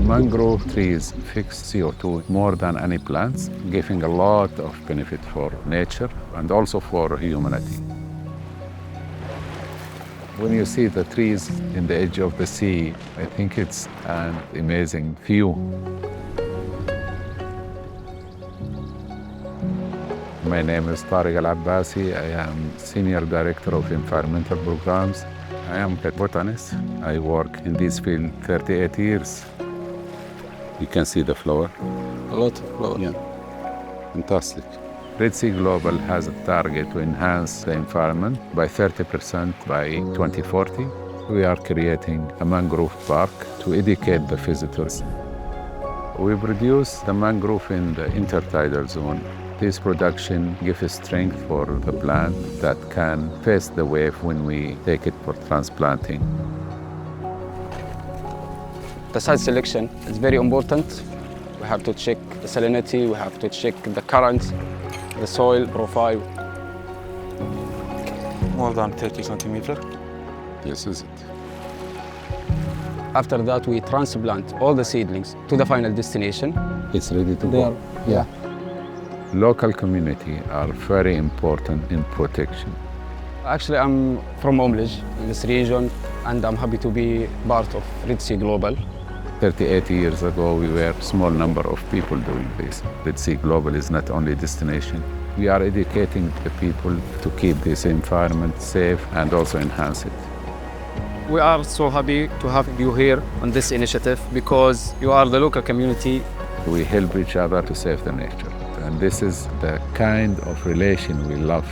Mangrove trees fix CO2 more than any plants, giving a lot of benefit for nature and also for humanity. When you see the trees in the edge of the sea, I think it's an amazing view. My name is Tariq Al-Abbasi. I am Senior Director of Environmental Programs. I am a botanist. I work in this field 38 years. You can see the flower. A lot of flowers. Yeah, fantastic. Red Sea Global has a target to enhance the environment by 30% by 2040. We are creating a mangrove park to educate the visitors. We produce the mangrove in the intertidal zone. This production gives strength for the plant that can face the wave when we take it for transplanting. The site selection is very important. We have to check the salinity, we have to check the current, the soil profile. More than 30 centimeters. This is it. After that, we transplant all the seedlings to the final destination. It's ready to go. Yeah. Local community are very important in protection. Actually, I'm from Omlij in this region, and I'm happy to be part of Red Sea Global. 38 years ago, we were a small number of people doing this. Red Sea Global is not only a destination. We are educating the people to keep this environment safe and also enhance it. We are so happy to have you here on this initiative because you are the local community. We help each other to save the nature. And this is the kind of relation we love.